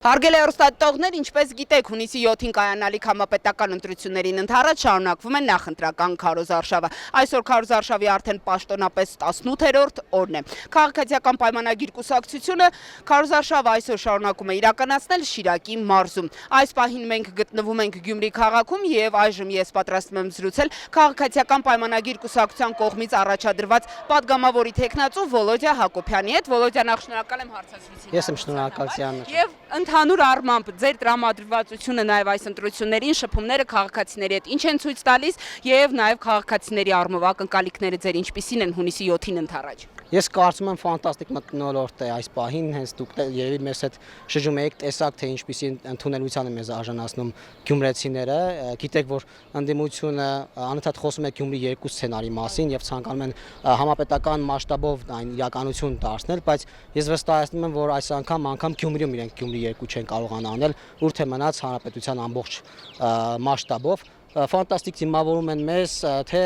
Հարգելի հեռուստադիտողներ, ինչպես գիտեք, հունիսի 7-ին կայանալիք համապետական ընտրություններին ընդառաջ շարունակվում է նախընտրական քարոզարշավը։ Այսօր քարոզարշավի արդեն պաշտոնապես 18-րդ օրն է։ Քաղաքացիական պայմանագիր կուսակցությունը քարոզարշավը այսօր շարունակում է իրականացնել Շիրակի մարզում։ Այս պահին մենք գտնվում ենք Գյումրի քաղաքում եւ այժմ ես պատրաստվում եմ զրուցել քաղաքացիական պայմանագիր կուսակցության կողմից առաջադրված падգամավորի տեխնացու Վոլոդիա Հակոբյանի հետ։ Վոլոդիա, նախ շնորհակալ եմ հարցազրույցի։ Ես եմ շնորհակալ Սիան։ Եվ ընդհանուր առմամբ ձեր տրամադրվածությունը նաև այս ընտրություններին շփումները քաղաքացիների հետ ինչ են ցույց տալիս եւ նաև քաղաքացիների առումով ակնկալիքները ձեր ինչպիսին են հունիսի 7-ին ընդառաջ։ Ես կարծում եմ ֆանտաստիկ մթնոլորտ է այս պահին, հենց դուք երևի մեզ հետ շրջում եք, տեսակ թե ինչպիսի ընդունելության է մեզ արժանացնում գյումրեցիները, գիտեք որ ընդդիմությունը անընդհատ խոսում է Գյումրի երկու սցենարի մասին եւ ցանկանում են համապետական մասշտաբով այն իրականություն դարձնել, բայց ես վստահեցնում եմ, որ այս անգամ Գյումրիում իրենք Գյումրի երկու չեն կարողանա անել, ուր թե մնաց հանրապետության ամբողջ մասշտաբով ֆանտաստիկ դիմավորում են մեզ թե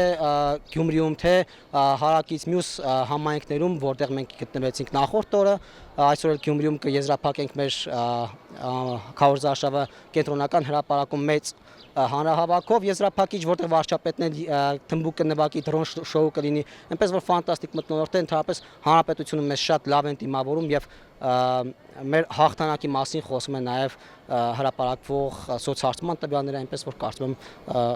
Գյումրիում, թե հարակից մյուս համայնքներում, որտեղ մենք գտնվեցինք նախորդ օրը, այսօր էլ Գյումրիում կեզրափակենք մեր քարոզարշավը կենտրոնական հրապարակում մեծ հանրահավաքով եզրափակիչ, որտեղ վարչապետն էլ թմբուկը նվագի, դրոն շոու կլինի, այնպես որ ֆանտաստիկ մթնոլորտ է, ընդհանրապես հանրապետությունը մեզ շատ լավ են դիմավորում եւ մեր հաղթանակի մասին խոսում են նաև հրապարակվող սոցհարցման տվյալները, այնպես որ կարծում եմ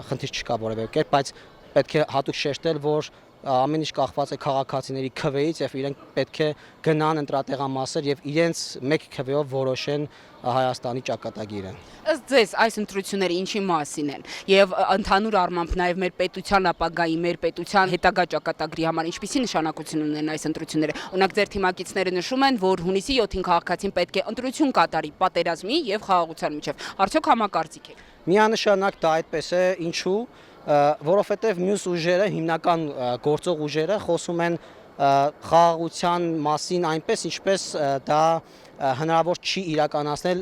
խնդիր չկա որևէ կերպ, բայց պետք է հատուկ շեշտել, որ ամեն ինչ կախված է քաղաքացիների քվեից եւ իրենք պետք է գնան ընտրատեղամասեր եւ իրենց մեկ քվեով որոշեն Հայաստանի ճակատագիրը։ Ըստ ձեզ այս ընտրությունները ինչի մասին են եւ ընդհանուր առմամբ նաեւ մեր պետության ապագայի, մեր պետության հետագա ճակատագրի համար ինչպիսի նշանակություն ունեն այս ընտրությունները։ Օրինակ ձեր թիմակիցները նշում են, որ հունիսի 7-ին քաղաքացին պետք է ընտրություն կատարի պատերազմի եւ խաղաղության միջեւ։ Արդյոք համակարծիք եք։ Միանշանակ դա այդպես է, ինչու որովհետև մյուս ուժերը, հիմնական գործող ուժերը խոսում են խաղաղության մասին այնպես, ինչպես դա հնարավոր չի իրականացնել,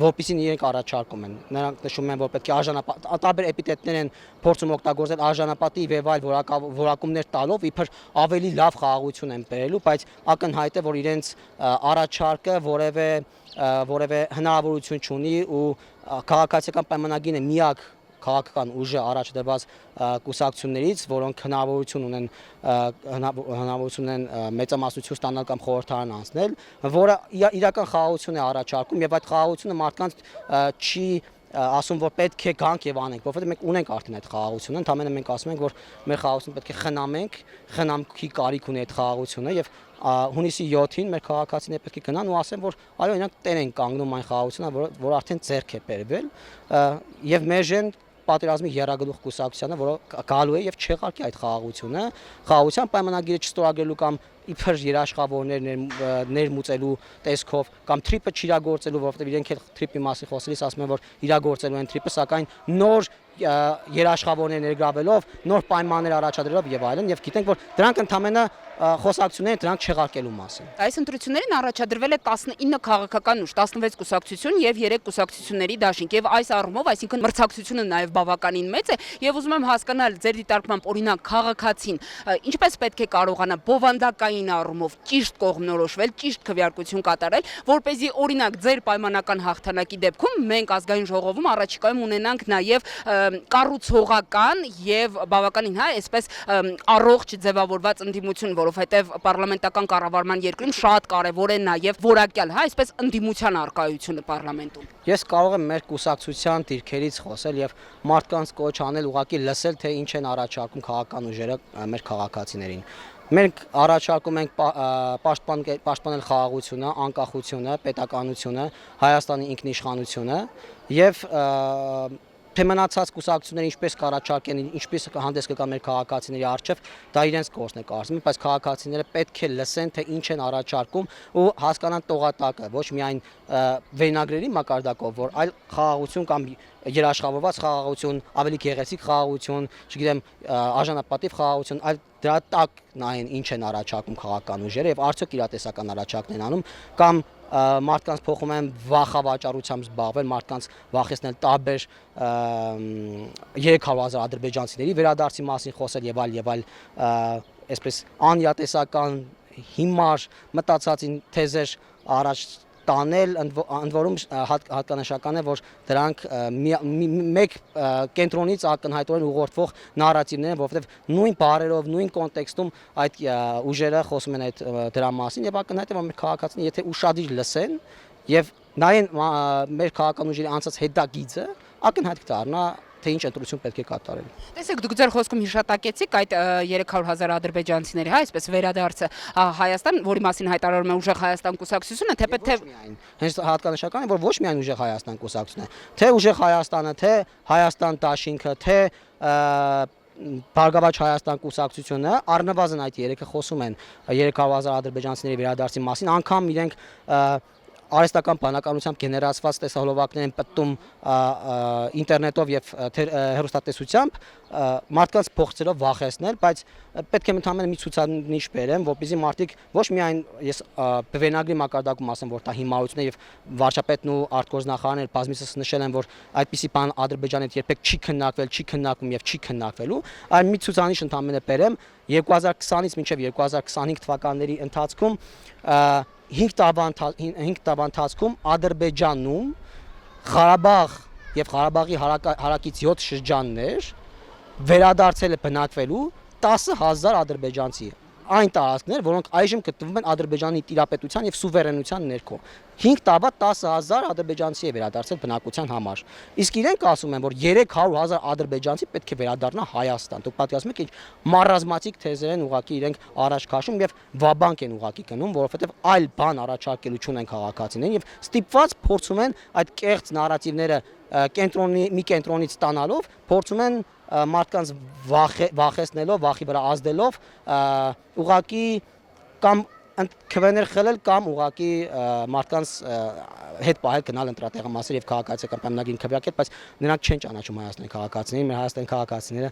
որպեսզի իրենք առաջարկում են։ Նրանք նշում են, որ պետք է տարբեր էպիտետներ են փորձում օգտագործել արժանապատիվ եւ այլ որակումներ տալով, իբր ավելի լավ խաղաղություն են բերելու, բայց ակնհայտ է, որ իրենց առաջարկը որևէ հնարավորություն չունի ու քաղաքացիական պայմանագիրը միակ քաղաքական ուժը առաջ դրված կուսակցություններից, որոնք հնարավորություն ունեն մեծամասնություն ստանալ կամ խորհրդարան անցնել, որը իրական խաղաղություն է առաջարկում եւ այդ խաղաղությունը մարդկանց չի ասում, որ պետք է գանք եւ անենք, որովհետեւ մենք ունենք արդեն այդ խաղաղությունը, ընդհանրապես մենք ասում ենք, որ մեր խաղաղությունը պետք է խնամենք, խնամքի կարիք ունի այդ խաղաղությունը եւ հունիսի 7-ին մեր քաղաքացիները պետք է գնան ու ասեն, որ այո, իրանք տեր են կանգնում այն խաղաղությունը, որ արդեն ձեռք է բերվել եւ մեժեն պատերազմի եռագլուխ կուսակցությանը, որը գալու է եւ չեղարկի այդ խաղաղությունը, խաղաղության պայմանագիրը չստորագրելու կամ իբր երաշխավորներ ներմուծելու տեսքով կամ թրիպը չիրագործելու, որովհետեւ իրենք էլ թրիպի մասին խոսելիս ասում են, որ իրագործելու են թրիպը, սակայն նոր երաշխավորներ ներգրավելով, նոր պայմաններ առաջադրելով եւ այլն, եւ գիտենք, որ դրանք ընդհանրապես խոսակցություններ են դրանք չեղարկելու մասին։ Այս ընտրություններին առաջադրվել է 19 քաղաքական ուժ, 16 կուսակցություն եւ 3 կուսակցությունների դաշինք եւ այս առումով, այսինքն մրցակցությունը նաեւ բավականին մեծ է եւ ուզում եմ հասկանալ ձեր դիտարկմամբ օրինակ քաղաքացին ինչպես պետք է կարողանա բովանդակային առումով ճիշտ կողմնորոշվել, ճիշտ քվեարկություն կատարել, որ เป զի օրինակ ձեր պայմանական հաղթանակի դեպքում մենք ազգային ժողովում առաջիկայում ունենանք նաեւ կառուցողական եւ բավականին այսպես առողջ ձևավորված ընդդիմություն, որովհետեւ պարլամենտական կառավարման երկրում շատ կարեւոր է նաեւ որակյալ, այսպես ընդդիմության արկայությունը պարլամենտում։ Ես կարող եմ մեր կուսակցության դիրքերից խոսել եւ մարդկանց կոչ անել ուղղակի լսել, թե ինչ են առաջարկում քաղաքական ուժերը մեր քաղաքացիներին։ Մենք առաջարկում ենք պաշտպանել խաղաղությունը, անկախությունը, պետականությունը, Հայաստանի ինքնիշխանությունը եւ թե մնացած կուսակցությունները ինչպես կառաջարկեն, ինչպես հանդես կգան մեր քաղաքացիների առջև, դա իրենց գործն է կարծում եմ, բայց քաղաքացիները պետք է լսեն, թե ինչ են առաջարկում ու հասկանան տողատակը, ոչ միայն վերնագրերի մակարդակով, որ այլ խաղաղություն կամ երաշխավորված խաղաղություն, ավելի գեղեցիկ խաղաղություն, չգիտեմ, արժանապատիվ խաղաղություն, այլ դրա տակ նայեն ինչ են առաջարկում քաղաքական ուժերը եւ արդյոք իրատեսական առաջարկն են անում կամ մարդկանց փոխում են վախավաճառությամբ զբաղվել, մարդկանց վախեցնել տարբեր 300,000 ադրբեջանցիների վերադարձի մասին խոսել եւ այլ այսպես անյատեսական հիմար մտածածին թեզեր առաջ տանել, ընդ որում հատկանշական է, որ դրանք մեկ կենտրոնից ակնհայտորեն ուղղորդվող նարատիվներ են, որովհետև նույն բառերով, նույն կոնտեքստում այդ ուժերը խոսում են այդ դրա մասին եւ ակնհայտ է, որ մեր քաղաքացիները եթե ուշադիր լսեն եւ նայեն մեր քաղաքական ուժերի անցած հետագիծը, ակնհայտ կդառնա թե ինչ ընտրություն պետք է կատարել։ Տեսեք, դուք ձեր խոսքում հիշատակեցիք այդ 300,000 ադրբեջանցիների, հա, այսպես վերադարձը Հայաստան, որի մասին հայտարարում է ուժեղ Հայաստան կուսակցությունը, թեպետ թե հենց հատկանշական է, որ ոչ միայն ուժեղ Հայաստան կուսակցությունը, թե ուժեղ Հայաստանը, թե Հայաստան դաշինքը, թե Բարգավաճ Հայաստան կուսակցությունը առնվազն այդ երեքը խոսում են 300,000 ադրբեջանցիների վերադարձի մասին, անգամ իրենք արհեստական բանականությամբ գեներացված տեսահոլովակներ են պատում ինտերնետով եւ հեռուստատեսությամբ մարդկանց փոխցելով վախեցնել, բայց պետք է ընդհանրապես մի ցուցանիշ բերեմ, որպեսզի մարդիկ ոչ միայն ես բվենագրի մակարդակում ասեմ, որ դա հիմարություն է եւ վարչապետն ու արտգործնախարարները բազմիցս նշել են, որ այդպիսի բան Ադրբեջանը երբեք չի քննարկվել, չի քննարկում եւ չի քննարկվելու, այլ մի ցուցանիշ ընդհանրապես բերեմ 2020-ից մինչև 2025 թվականների ընթացքում 5 տարվա ընթացքում Ադրբեջանում Ղարաբաղ եւ Ղարաբաղի հարակից 7 շրջաններ վերադարձել է բնակվելու 10,000 ադրբեջանցի այն տարածքներ, որոնք այժմ գտնվում են Ադրբեջանի տիրապետության եւ սուվերենության ներքո 5 տարվա 10,000 ադրբեջանցի է վերադարձել բնակության համար։ Իսկ իրենք ասում են, որ 300,000 ադրբեջանցի պետք է վերադառնա Հայաստան։ Դուք պատկերացնում եք, ինչ մարազմատիկ թեզեր են ուղղակի իրենք առաջ քաշում եւ վաբանկ են ուղղակի գնում, որովհետեւ այլ բան առաջարկելու չունեն քաղաքացիներին եւ ստիպված փորձում են այդ կեղծ նարատիվները մի կենտրոնից ստանալով փորձում են մարդկանց վախեցնելով, վախի վրա ազդելով ուղղակի կամ քվեներ խլել կամ ուղղակի մարդկանց հետ պահել գնալ ընտրատեղամասեր եւ քաղաքացիական պայմանագրին քվեարկել, բայց նրանք չեն ճանաչում Հայաստանի քաղաքացիներին, մեր Հայաստանի քաղաքացիները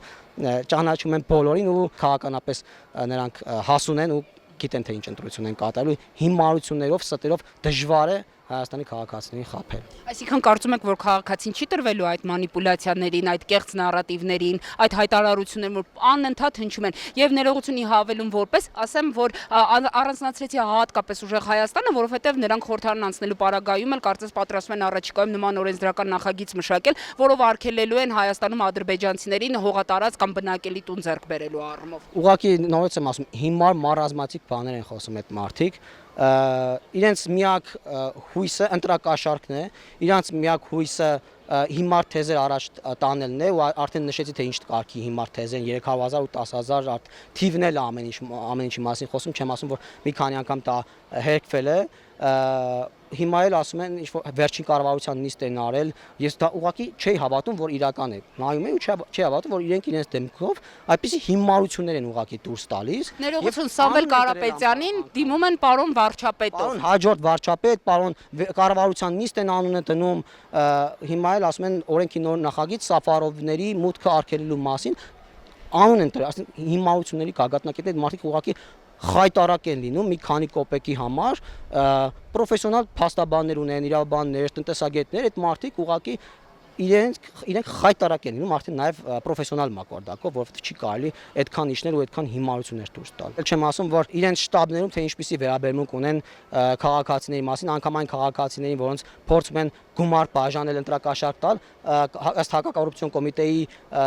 ճանաչում են բոլորին ու քաղաքականապես նրանք հասուն են ու գիտեն թե ինչ ընտրություն են կատարելու, հիմարություններով, ստերով դժվար է Հայաստանի քաղաքացիներին խաբել։ Այսինքն կարծում եք, որ քաղաքացին չի տրվելու այդ մանիպուլյացիաներին, այդ կեղծ նարատիվներին, այդ հայտարարություններին, որ անընդհատ հնչում են եւ ներողություն հավելում որպես, ասեմ, որ առանձնացրեցի հատկապես ուժեղ Հայաստանը, որովհետեւ նրանք խորհրդարան անցնելու պարագայում էլ կարծես պատրաստվում են առաջիկայում նման օրենսդրական նախագիծ մշակել, որով արգելելու են Հայաստանում ադրբեջանցիներին հողատարած կամ բնակելի տուն ձեռք բերելու առումով։ Ուղղակի նորից եմ ասում, հիմար մարազմատիկ բաներ են խոսում այդ մարդիկ։ Իրենց միակ հույսը ընտրակաշառքն է, իրենց միակ հույսը հիմար թեզեր առաջ տանելն է ու արդեն նշեցի թե ինչ կարգի հիմար թեզեր 300,000 ու 10,000 թիվն էլ ամեն ինչի մասին խոսում, չեմ ասում, որ մի քանի անգամ դա հերկվել է, հիմա էլ ասում են ինչ որ վերջին կառավարության նիստ են արել, ես դա ուղղակի չի հավատում, որ իրական է։ Նայում եմ ու չի հավատում, որ իրենք իրենց դեմքով այդպիսի հիմարություններ են ուղղակի դուրս տալիս։ Ներողություն Սամվել Կարապետյանին դիմում են պարոն վարչապետով։ Պարոն հաջորդ վարչապետ, պարոն կառավարության նիստ են անունը դնում, հիմա էլ ասում են օրենքի նոր նախագիծ Սաֆարովների մուտքը արգելելու մասին անուն են դրել, ասեն հիմարությունների գագաթնակետներ մարդիկ ուղղակի խայտարակ են լինում մի քանի կոպեկի համար, պրոֆեսիոնալ փաստաբաններ ունեն, իրավաբաններ, տնտեսագետներ, այդ մարդիկ ուղղակի իրենք խայտարակ են լինում արդեն նաև պրոֆեսիոնալ մակարդակով, որովհետև չի կարելի այդքան իջնել ու այդքան հիմարություններ դուրս տալ։ Էլ չեմ ասում, որ իրենց շտաբներում թե ինչպիսի վերաբերմունք ունեն քաղաքացիների մասին, անգամ այն քաղաքացիներին, որոնց փորձում են գումար բաժանել ընտրակաշառք տալ, ըստ հակակոռուպցիոն կոմիտեի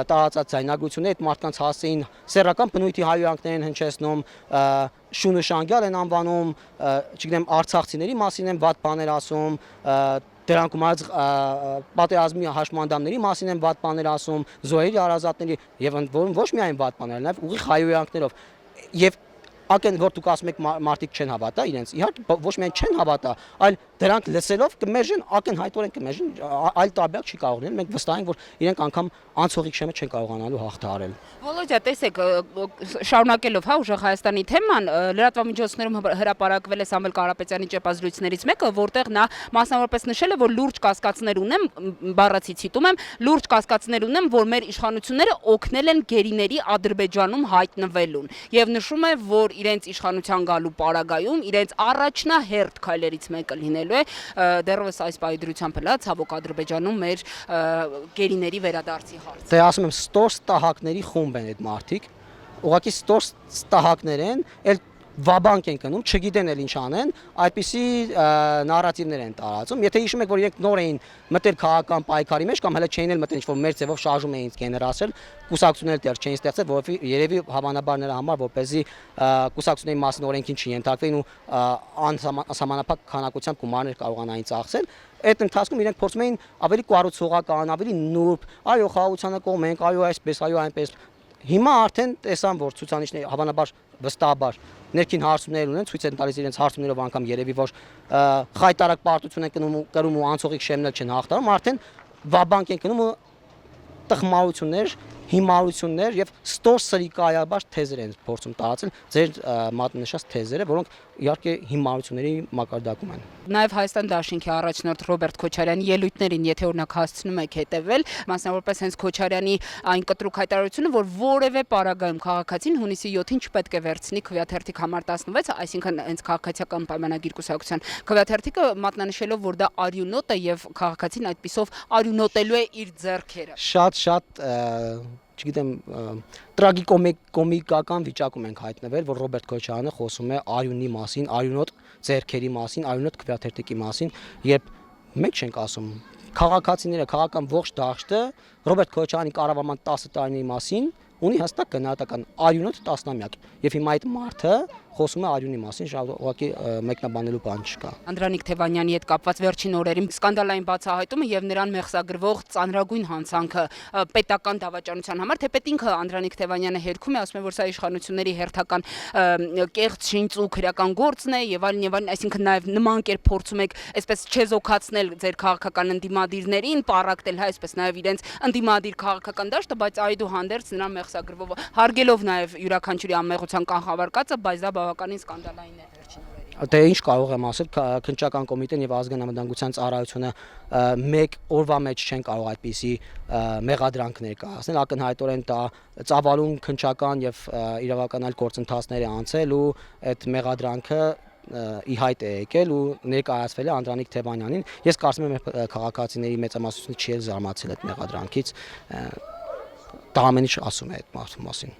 տարածած ձայնագրությունները այդ մարդկանց հասցեին սեռական բնույթի հայհոյանքներ են հնչեցնում, շունը շանգյալ են անվանում, չգիտեմ, արցախցիների մասին են վատ բաներ ասում, դրանք ումած պատերազմի հաշմանդամների մասին են վատ բաներ ասում, զոհերի հարազատների եւ ոչ միայն վատ բաներ, նաեւ ուղիղ հայհոյանքներով եւ ակեն որ դուք ասում եք մարդիկ չեն հավատա իրենց, իհարկե ոչ միայն չեն հավատա, այլ դրանք լսելով կմերժեն, ակնհայտորեն կմերժեն, այլ տարբերակ չի կարող լինել, մենք վստահ ենք, որ իրենք անգամ անցողիկ շեմը չեն կարողանալու հաղթահարել։ Վոլոդյա, տեսեք, շարունակելով հա ուժեղ Հայաստանի թեման, լրատվամիջոցներում հրապարակվել է Սամվել Կարապետյանի ճեպազրույցներից մեկը, որտեղ նա մասնավորապես նշել է, որ լուրջ կասկածներ ունեմ, բառացի ցիտում եմ, լուրջ կասկածներ ունեմ, որ մեր իշխանությունները օգնել են գերիների Ադրբեջանում հայտնվելուն եւ նշում է, որ իրենց իշխանության գալու պարագայում իրենց առաջնահերթ քայլերից մեկը լինելու է դեռևս այս պայդրությամբ հլա ցավոք Ադրբեջանում մեր գերիների վերադարձի հարցը։ Դե ասում եմ ստոր ստահակների խումբ են այդ մարդիկ, ուղղակի ստոր ստահակներ են, էլ վաբանկ են կնում, չգիտեն էլ ինչ անեն, այդպիսի նարատիվներ են տարածում։ Եթե հիշում եք, որ իրենք նոր էին մտել քաղաքական պայքարի մեջ կամ հələ չէին էլ մտել ինչ-որ մեր ձևով շարժում էին գեներացրել, կուսակցությունները դեռ չէին ստեղծել, որովհետեւ երևի հավանաբար նրա համար, որպեսզի կուսակցությունների մասին օրենքին չենթարկվեին ու անսահմանափակ քանակությամբ գումարներ կարողանային ծախսել։ Այդ ընթացքում իրենք փորձում էին ավելի կառուցողական, ավելի նուրբ, այո, խաղաղությանը կողմ ենք, այո, այսպես, այո, այնպես։ Հիմա արդեն տեսան, որ ցուցանիշները հավանաբար վստահաբար ներքին հարցումներ ունեն, ցույց են տալիս իրենց հարցումներով անգամ երևի որ խայտարակ պարտություն են կրում ու անցողիկ շեմնել չեն հաղթարում, արդեն վաբանկ են կնում ու տխմարություններ, հիմարություններ եւ ստոր սրիկայաբար թեզեր են փորձում տարածել ձեր մատնշած թեզերը, որոնք իհարկե հիմարությունների մակարդակում են։ Նաև Հայաստան դաշինքի առաջնորդ Ռոբերտ Քոչարյանի ելույթներին, եթե օրինակ հասցնում եք հետևել, մասնավորապես հենց Քոչարյանի այն կտրուկ հայտարարությունը, որ որևէ պարագայում քաղաքացին հունիսի 7-ին չպետք է վերցնի քվեաթերթիկ համար 16, այսինքն հենց քաղաքացիական պայմանագիր կուսակցության քվեաթերթիկը մատնանշելով, որ դա արյունոտ է եւ քաղաքացին այդպիսով արյունոտելու է իր ձեռքերը։ Շատ չգիտեմ, տրագիկոմիկական վիճակում ենք հայտնվել, որ Ռոբերտ Քոչարյանը խոսում է արյունի մասին, արյունոտ ձեռքերի մասին, արյունոտ քվեաթերթիկի մասին, երբ մեկ չենք ասում քաղաքացիները, քաղաքական ողջ դաշտը Ռոբերտ Քոչարյանի կառավարման 10 տարիների մասին ունի հստակ գնահատական արյունոտ տասնամյակ եւ հիմա այդ մարդը խոսում է արյունի մասին, ուղղակի մեկնաբանելու բան չկա։ Անդրանիկ Թևանյանի հետ կապված վերջին օրերին սկանդալային բացահայտումը եւ նրան մեղսագրվող ծանրագույն հանցանքը պետական դավաճանության համար, թեպետ ինքը Անդրանիկ Թևանյանը հերքում է, ասում է, որ սա իշխանությունների հերթական կեղծ շինծ ու քրեական գործն է եւ այլն, այսինքն նաեւ նման կերպ փորձում եք այսպես չեզոքացնել ձեր քաղաքական ընդդիմադիրներին, պարակտել, հա, այսպես նաեւ իրենց ընդդիմադիր քաղաքական դաշտը, բայց այդուհանդերձ նրան մեղսագրվող հարգելով նաեւ յուրաքանչյուրի անմեղության կանխավարկածը, բայց դա բավականին սկանդալային է վերջին օրերին։ Դե ինչ կարող եմ ասել, քննչական կոմիտեն եւ ազգային անվտանգության ծառայությունը մեկ օրվա մեջ չեն կարող այդպիսի մեղադրանք ներկայացնել, ակնհայտորեն դա ծավալուն քննչական եւ իրավական այլ գործընթացներ է անցել ու այդ մեղադրանքը ի հայտ է եկել ու ներկայացվել է Անդրանիկ Թևանյանին։ Ես կարծում եմ քաղաքացիների մեծամասնությունը չի զարմացել այդ մեղադրանքից, դա ամեն ինչ ասում է այդ մարդու մասին։